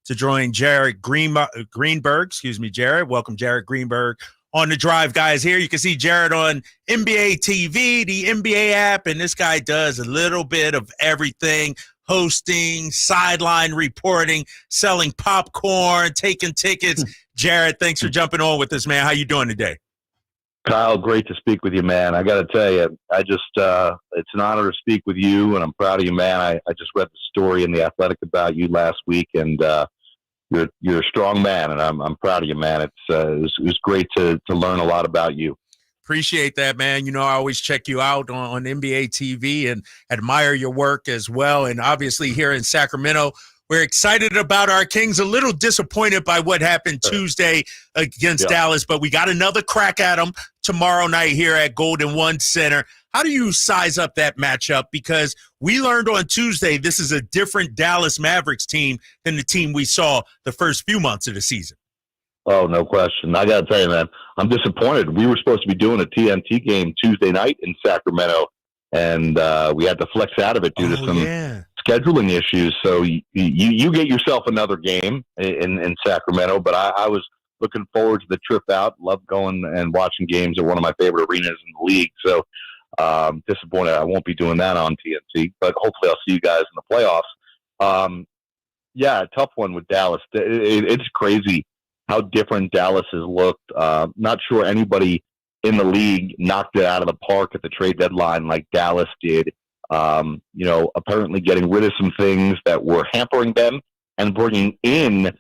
to join Greenberg. Excuse me, Jared. Welcome, Jared Greenberg, on the drive, guys. Here you can see Jared on NBA TV, the NBA app, and this guy does a little bit of everything: hosting, sideline reporting, selling popcorn, taking tickets. Jared, thanks for jumping on with us, man. How you doing today? Kyle, great to speak with you, man. I got to tell you, it's an honor to speak with you, and I'm proud of you, man. I just read the story in The Athletic about you last week, and you're a strong man, and I'm proud of you, man. It was great to learn a lot about you. Appreciate that, man. You know, I always check you out on NBA TV and admire your work as well. And obviously here in Sacramento, we're excited about our Kings, a little disappointed by what happened Tuesday against Dallas, but we got another crack at them tomorrow night here at Golden One Center. How do you size up that matchup? Because we learned on Tuesday this is a different Dallas Mavericks team than the team we saw the first few months of the season. Oh, no question. I got to tell you, man, I'm disappointed. We were supposed to be doing a TNT game Tuesday night in Sacramento, and we had to flex out of it due to some scheduling issues. So you get yourself another game in Sacramento, but I was looking forward to the trip out. Love going and watching games at one of my favorite arenas in the league. So disappointed I won't be doing that on TNT, but hopefully I'll see you guys in the playoffs. A tough one with Dallas. It's crazy how different Dallas has looked. Not sure anybody in the league knocked it out of the park at the trade deadline like Dallas did. Apparently getting rid of some things that were hampering them and bringing in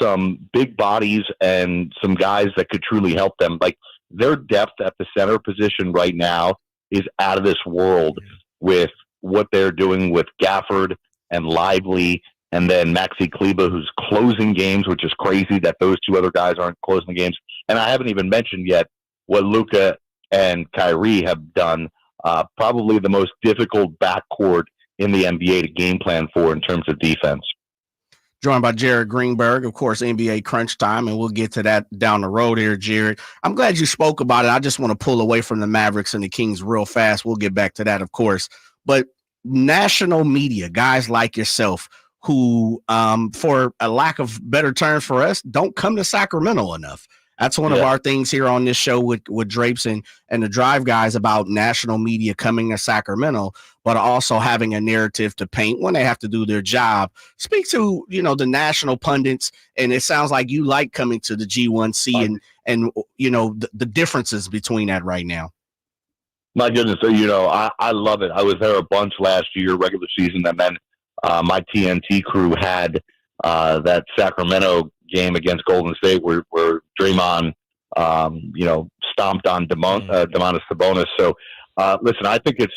some big bodies and some guys that could truly help them. Like, their depth at the center position right now is out of this world with what they're doing with Gafford and Lively, and then Maxi Kleber, who's closing games, which is crazy that those two other guys aren't closing the games. And I haven't even mentioned yet what Luka and Kyrie have done. Probably the most difficult backcourt in the NBA to game plan for in terms of defense. Joined by Jared Greenberg, of course, NBA Crunch Time, and we'll get to that down the road here, Jared. I'm glad you spoke about it. I just want to pull away from the Mavericks and the Kings real fast. We'll get back to that, of course. But national media, guys like yourself, who, for a lack of better terms for us, don't come to Sacramento enough. That's one of our things here on this show with Drapes and the Drive guys about national media coming to Sacramento, but also having a narrative to paint when they have to do their job. Speak to, the national pundits, and it sounds like you like coming to the G1C and the differences between that right now. My goodness, I love it. I was there a bunch last year, regular season, and then my TNT crew had that Sacramento game against Golden State where Draymond, stomped on Domantas Sabonis. So, listen, I think it's,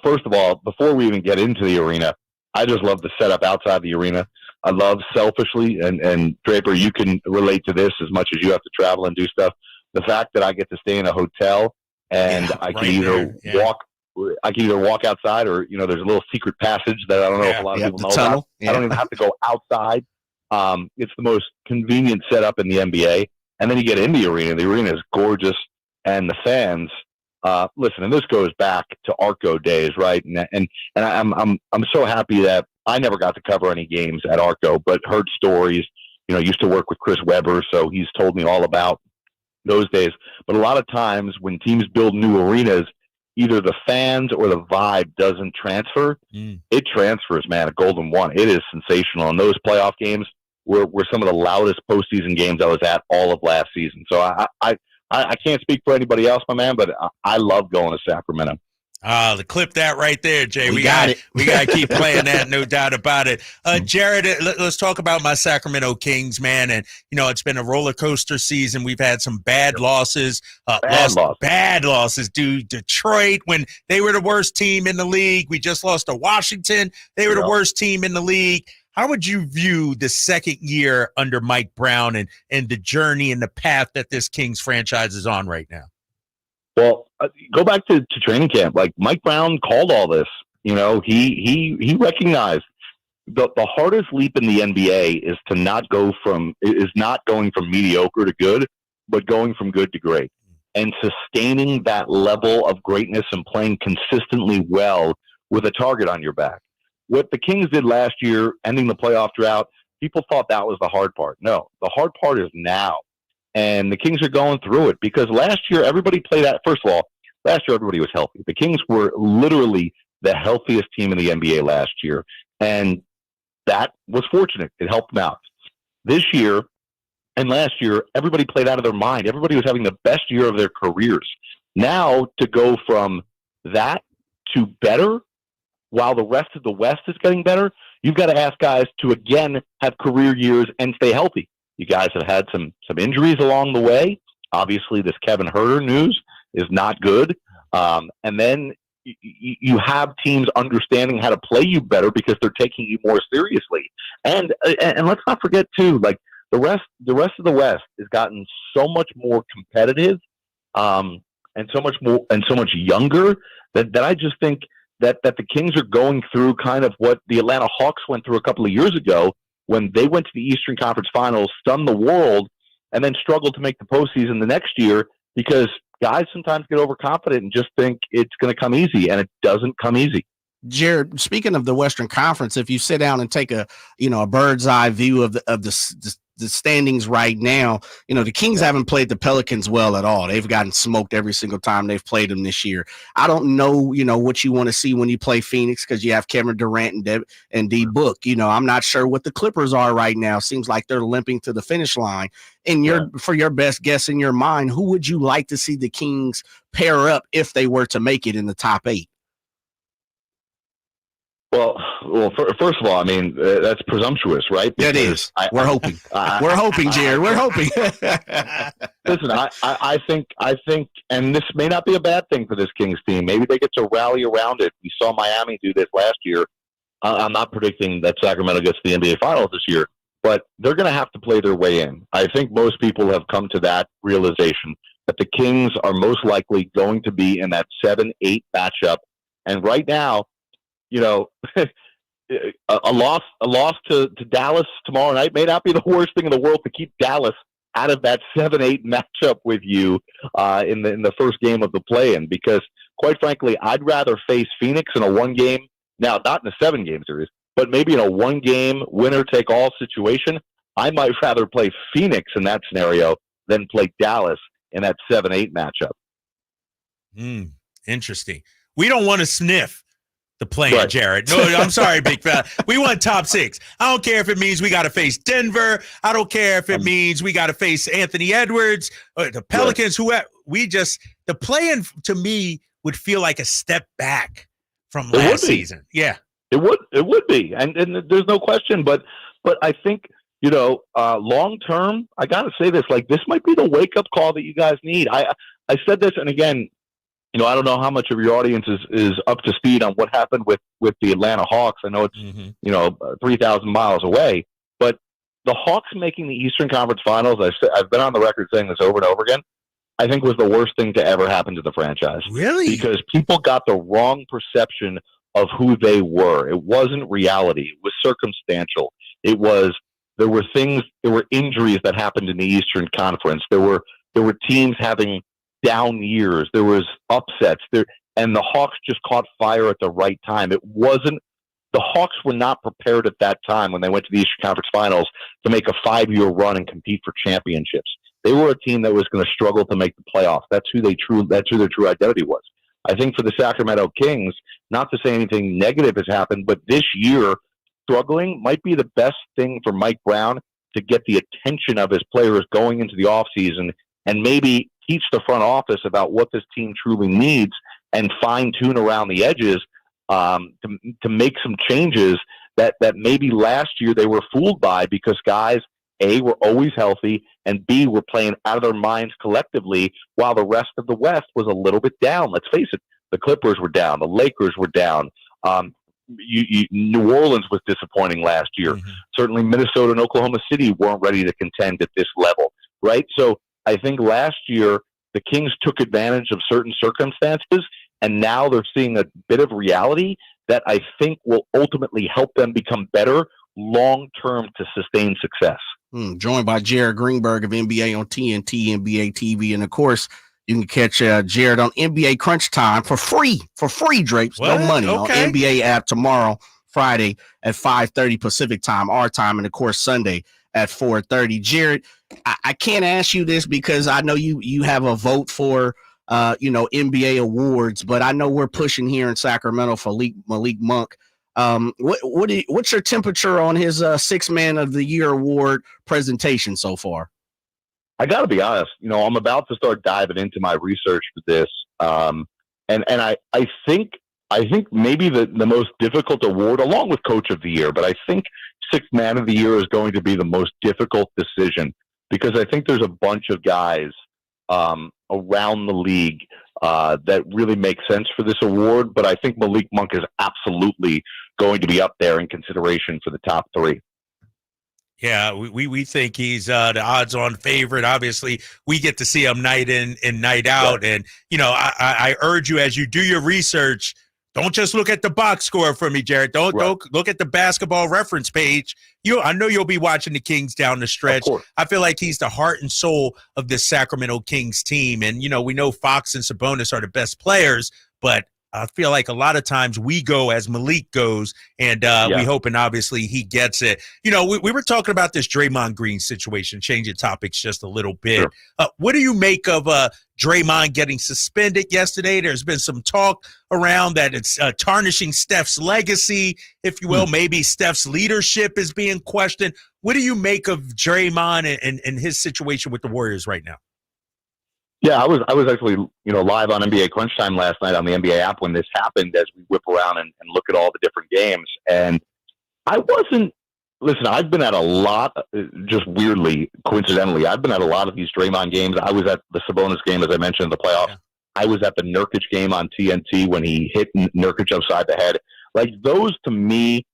first of all, before we even get into the arena, I just love the setup outside the arena. I love selfishly, and Draper, you can relate to this as much as you have to travel and do stuff. The fact that I get to stay in a hotel and I can either walk outside or, there's a little secret passage that I don't know if a lot of people know about. I don't even have to go outside. It's the most convenient setup in the NBA. And then you get in the arena. The arena is gorgeous. And the fans, listen, and this goes back to Arco days, right? And I'm so happy that I never got to cover any games at Arco, but heard stories. Used to work with Chris Webber, so he's told me all about those days. But a lot of times when teams build new arenas, either the fans or the vibe doesn't transfer. It transfers, man, at Golden One. It is sensational. And those playoff games were some of the loudest postseason games I was at all of last season. So I can't speak for anybody else, my man, but I love going to Sacramento. The clip that right there, Jay. We got to keep playing that, no doubt about it. Jared, let's talk about my Sacramento Kings, man. And, it's been a roller coaster season. We've had some bad losses. Bad losses, dude. Detroit, when they were the worst team in the league. We just lost to Washington. They were the worst team in the league. How would you view the second year under Mike Brown and the journey and the path that this Kings franchise is on right now? Well, go back to training camp. Like, Mike Brown called all this. He recognized the hardest leap in the NBA is not going from mediocre to good, but going from good to great, and sustaining that level of greatness and playing consistently well with a target on your back. What the Kings did last year, ending the playoff drought, people thought that was the hard part. No, the hard part is now. And the Kings are going through it because last year, everybody played out. First of all, last year, everybody was healthy. The Kings were literally the healthiest team in the NBA last year. And that was fortunate. It helped them out. This year and last year, everybody played out of their mind. Everybody was having the best year of their careers. Now, to go from that to better while the rest of the West is getting better, you've got to ask guys to, again, have career years and stay healthy. You guys have had some injuries along the way. Obviously, this Kevin Huerter news is not good. And then you have teams understanding how to play you better because they're taking you more seriously. And let's not forget, too, like the rest of the West has gotten so much more competitive and so much younger that I just think that the Kings are going through kind of what the Atlanta Hawks went through a couple of years ago when they went to the Eastern Conference Finals, stunned the world, and then struggled to make the postseason the next year because guys sometimes get overconfident and just think it's going to come easy, and it doesn't come easy. Jared, speaking of the Western Conference, if you sit down and take a bird's eye view of the standings right now, the Kings haven't played the Pelicans well at all. They've gotten smoked every single time they've played them this year. I don't know, what you want to see when you play Phoenix because you have Kevin Durant and D Book. I'm not sure what the Clippers are right now. Seems like they're limping to the finish line. And for your best guess in your mind, who would you like to see the Kings pair up if they were to make it in the top 8? Well, first of all, I mean, that's presumptuous, right? Because it is. We're hoping. We're hoping, Jared. We're hoping. Listen, I think, and this may not be a bad thing for this Kings team. Maybe they get to rally around it. We saw Miami do this last year. I'm not predicting that Sacramento gets to the NBA Finals this year, but they're going to have to play their way in. I think most people have come to that realization that the Kings are most likely going to be in that 7-8 matchup. And right now, a loss to Dallas tomorrow night may not be the worst thing in the world to keep Dallas out of that 7-8 matchup with you in the first game of the play-in. Because, quite frankly, I'd rather face Phoenix in a one-game, now not in a 7-game series, but maybe in a one-game winner-take-all situation. I might rather play Phoenix in that scenario than play Dallas in that 7-8 matchup. Interesting. We don't want to sniff the play, right, Jared. No, I'm sorry, big fella. We want top 6. I don't care if it means we got to face Denver. I don't care if it means we got to face Anthony Edwards or the Pelicans. Right. The play-in to me would feel like a step back from last season. Yeah, it would be, and there's no question. But I think long term, I got to say this: like this might be the wake up call that you guys need. I said this, and again, I don't know how much of your audience is up to speed on what happened with the Atlanta Hawks. I know it's 3,000 miles away, but the Hawks making the Eastern Conference Finals, I've been on the record saying this over and over again, I think was the worst thing to ever happen to the franchise. Really? Because people got the wrong perception of who they were. It wasn't reality. It was circumstantial. There were injuries that happened in the Eastern Conference. There were teams having down years. There was upsets there, and the Hawks just caught fire at the right time. The Hawks were not prepared at that time when they went to the Eastern Conference Finals to make a 5-year run and compete for championships. They were a team that was going to struggle to make the playoffs. That's who their true identity was. I think for the Sacramento Kings, not to say anything negative has happened, but this year, struggling might be the best thing for Mike Brown to get the attention of his players going into the offseason and maybe teach the front office about what this team truly needs and fine-tune around the edges to make some changes that maybe last year they were fooled by because guys, A, were always healthy, and B, were playing out of their minds collectively while the rest of the West was a little bit down. Let's face it, the Clippers were down. The Lakers were down. New Orleans was disappointing last year. Mm-hmm. Certainly Minnesota and Oklahoma City weren't ready to contend at this level, right? So I think last year the Kings took advantage of certain circumstances, and now they're seeing a bit of reality that I think will ultimately help them become better long-term to sustain success. Joined by Jared Greenberg of NBA on TNT NBA TV. And, of course, you can catch Jared on NBA Crunch Time for free, Drapes. What? No money on NBA app tomorrow, Friday at 5:30 Pacific time, our time, and of course Sunday at 4:30. Jared, I can't ask you this because I know you have a vote for NBA awards, but I know we're pushing here in Sacramento for Malik Monk. What's your temperature on his Sixth Man of the Year award presentation so far? I got to be honest. I'm about to start diving into my research for this, and I think maybe the most difficult award, along with Coach of the Year, but I think Sixth Man of the Year is going to be the most difficult decision because I think there's a bunch of guys around the league that really make sense for this award, but I think Malik Monk is absolutely going to be up there in consideration for the top three. Yeah, we think he's the odds-on favorite. Obviously, we get to see him night in and night out. Right. And, I urge you, as you do your research, don't just look at the box score for me, Jared. Don't look at the basketball reference page. I know you'll be watching the Kings down the stretch. I feel like he's the heart and soul of this Sacramento Kings team. And, we know Fox and Sabonis are the best players, but I feel like a lot of times we go as Malik goes, and we hope, and obviously he gets it. We were talking about this Draymond Green situation, changing topics just a little bit. Sure. What do you make of Draymond getting suspended yesterday? There's been some talk around that it's tarnishing Steph's legacy, if you will. Maybe Steph's leadership is being questioned. What do you make of Draymond and his situation with the Warriors right now? Yeah, I was actually, live on NBA Crunch Time last night on the NBA app when this happened as we whip around and look at all the different games. And I've been at a lot, just weirdly, coincidentally, I've been at a lot of these Draymond games. I was at the Sabonis game, as I mentioned, in the playoffs. Yeah. I was at the Nurkic game on TNT when he hit Nurkic upside the head. Like, those to me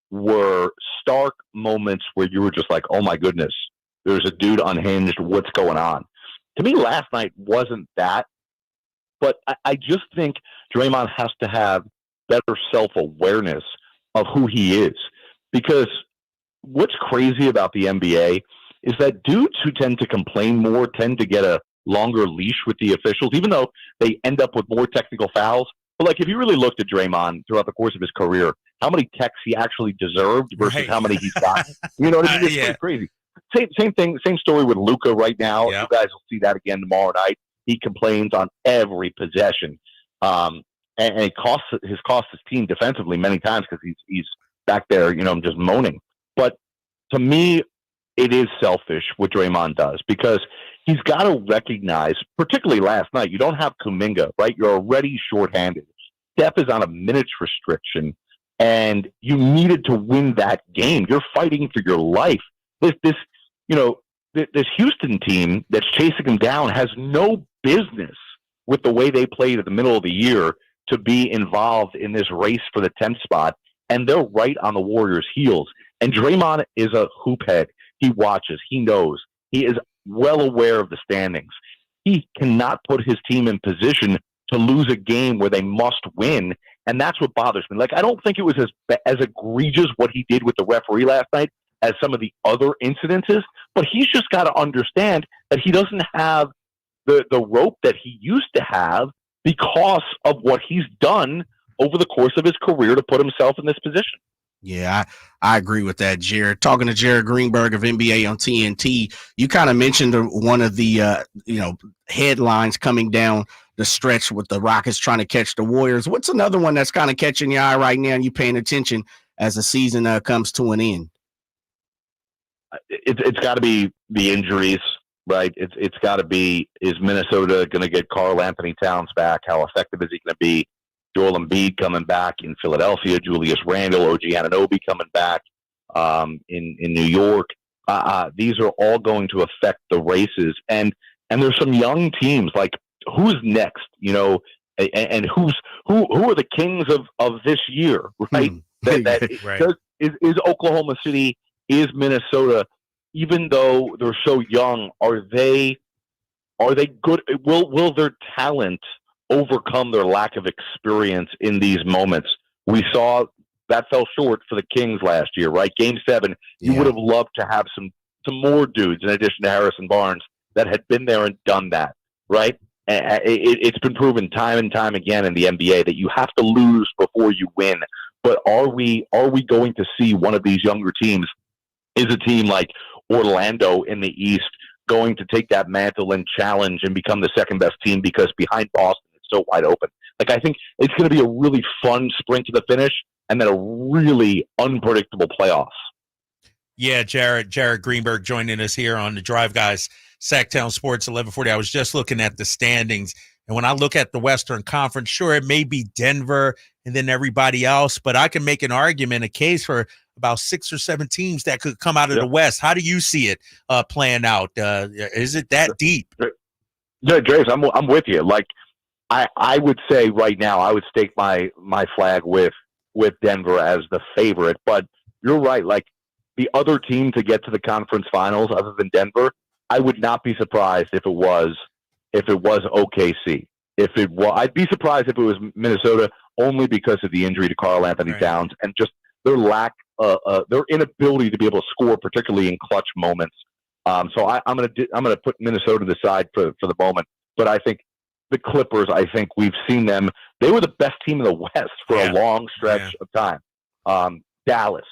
were stark moments where you were just like, oh my goodness, there's a dude unhinged. What's going on? To me, last night wasn't that, but I just think Draymond has to have better self-awareness of who he is. Because what's crazy about the NBA is that dudes who tend to complain more tend to get a longer leash with the officials, even though they end up with more technical fouls. But, if you really looked at Draymond throughout the course of his career, how many techs he actually deserved versus how many he's got, you know what I mean? It's pretty crazy. Same thing, same story with Luka right now. Yep. You guys will see that again tomorrow night. He complains on every possession, and it cost his team defensively many times because he's back there, just moaning. But to me, it is selfish what Draymond does because he's got to recognize, particularly last night, you don't have Kuminga, right? You're already shorthanded. Steph is on a minutes restriction, and you needed to win that game. You're fighting for your life. This Houston team that's chasing him down has no business with the way they played at the middle of the year to be involved in this race for the 10th spot, and they're right on the Warriors' heels. And Draymond is a hoop head. He watches. He knows. He is well aware of the standings. He cannot put his team in position to lose a game where they must win, and that's what bothers me. I don't think it was as egregious what he did with the referee last night as some of the other incidences, but he's just got to understand that he doesn't have the rope that he used to have because of what he's done over the course of his career to put himself in this position. Yeah, I agree with that, Jared. Talking to Jared Greenberg of NBA on TNT, you kind of mentioned one of the headlines coming down the stretch with the Rockets trying to catch the Warriors. What's another one that's kind of catching your eye right now and you paying attention as the season comes to an end? It's got to be the injuries, right? It's got to be, is Minnesota going to get Karl Anthony Towns back? How effective is he going to be? Joel Embiid coming back in Philadelphia, Julius Randle, OG Anunoby coming back in New York. These are all going to affect the races, and there's some young teams like who's next, and who are the Kings of this year, right? Right. Is Oklahoma City, is Minnesota, even though they're so young, are they good? Will their talent overcome their lack of experience in these moments? We saw that fell short for the Kings last year, right? Game 7, you would have loved to have some more dudes in addition to Harrison Barnes that had been there and done that, right? It's been proven time and time again in the NBA that you have to lose before you win. But are we going to see one of these younger teams? Is a team like Orlando in the East going to take that mantle and challenge and become the second best team because behind Boston it's so wide open? Like, I think it's going to be a really fun sprint to the finish and then a really unpredictable playoffs. Yeah, Jared Greenberg joining us here on the Drive Guys, Sactown Sports 1140. I was just looking at the standings, and when I look at the Western Conference, sure, it may be Denver and then everybody else, but I can make an argument, a case for about 6 or 7 teams that could come out of the West. How do you see it playing out? Is it that deep? No, James, I'm with you. Like, I would say right now, I would stake my flag with Denver as the favorite, but you're right. Like, the other team to get to the conference finals other than Denver, I would not be surprised if it was OKC. I'd be surprised if it was Minnesota, only because of the injury to Karl Anthony Towns and just their lack, their inability to be able to score, particularly in clutch moments. So I'm gonna put Minnesota to the side for the moment. But I think the Clippers, I think we've seen them. They were the best team in the West for a long stretch of time. Dallas,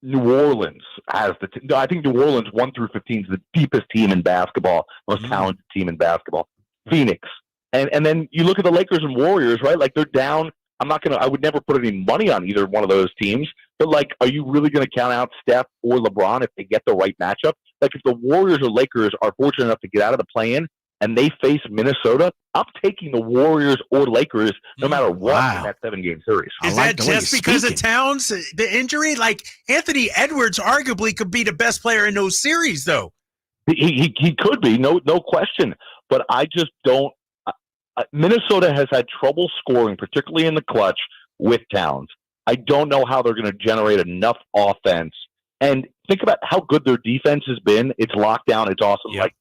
New Orleans has I think New Orleans 1 through 15 is the deepest team in basketball, most talented team in basketball. Phoenix, and then you look at the Lakers and Warriors, right? Like, they're down. I would never put any money on either one of those teams. But, like, are you really going to count out Steph or LeBron if they get the right matchup? Like, if the Warriors or Lakers are fortunate enough to get out of the play-in and they face Minnesota, I'm taking the Warriors or Lakers no matter what in that 7-game series. Is that just because of Towns, the injury? Like, Anthony Edwards arguably could be the best player in those series, though. He could be, no question. But I just don't. Minnesota has had trouble scoring, particularly in the clutch, with Towns. I don't know how they're going to generate enough offense. And think about how good their defense has been. It's lockdown. It's awesome. Like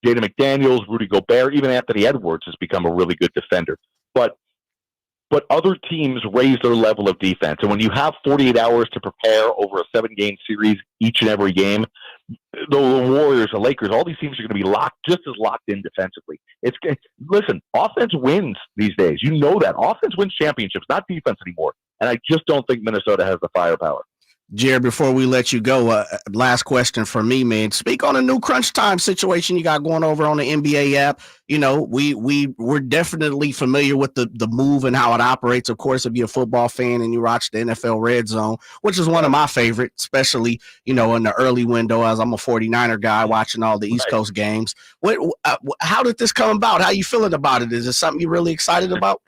Jaden McDaniels, Rudy Gobert, even Anthony Edwards has become a really good defender. But other teams raise their level of defense. And when you have 48 hours to prepare over a 7-game series each and every game, the Warriors, the Lakers, all these teams are going to be just as locked in defensively. Listen, offense wins these days. You know that. Offense wins championships, not defense anymore. And I just don't think Minnesota has the firepower. Jared, before we let you go, last question for me, man. Speak on a new crunch time situation you got going over on the NBA app. You know, we're definitely familiar with the move and how it operates. Of course, if you're a football fan and you watch the NFL Red Zone, which is one of my favorites, especially, you know, in the early window, as I'm a 49er guy watching all the East Coast games. How did this come about? How you feeling about it? Is it something you're really excited about?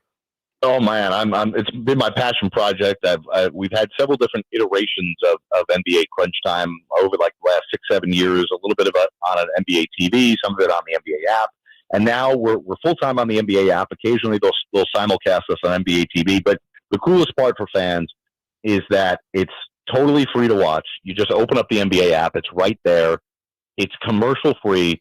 Oh man, it's been my passion project. We've had several different iterations of NBA Crunch Time over like the last 6-7 years. A little bit of it on an NBA TV, some of it on the NBA app, and now we're full time on the NBA app. Occasionally they'll simulcast us on NBA TV. But the coolest part for fans is that it's totally free to watch. You just open up the NBA app; it's right there. It's commercial free.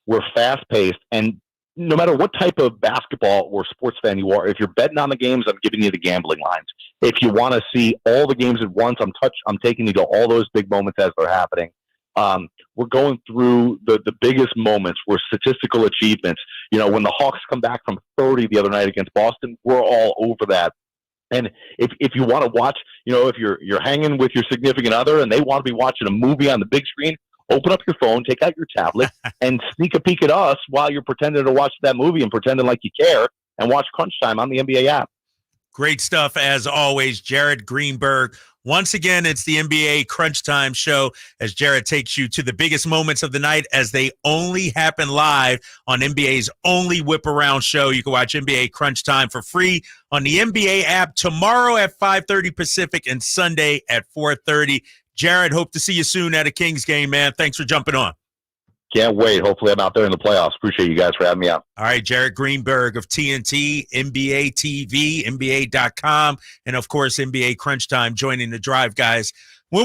We're fast paced, and no matter what type of basketball or sports fan you are, if you're betting on the games, I'm giving you the gambling lines. If you want to see all the games at once, I'm taking you to all those big moments as they're happening. We're going through the biggest moments, where statistical achievements. You know, when the Hawks come back from 30 the other night against Boston, we're all over that. And if you want to watch, you know, if you're hanging with your significant other and they want to be watching a movie on the big screen, open up your phone, take out your tablet, and sneak a peek at us while you're pretending to watch that movie and pretending like you care, and watch Crunch Time on the NBA app. Great stuff, as always, Jared Greenberg. Once again, it's the NBA Crunch Time show, as Jared takes you to the biggest moments of the night, as they only happen live on NBA's only whip around show. You can watch NBA Crunch Time for free on the NBA app tomorrow at 5:30 Pacific and Sunday at 4:30. Jared, hope to see you soon at a Kings game, man. Thanks for jumping on. Can't wait. Hopefully I'm out there in the playoffs. Appreciate you guys for having me out. All right, Jared Greenberg of TNT, NBA TV, NBA.com, and, of course, NBA Crunch Time, joining the Drive Guys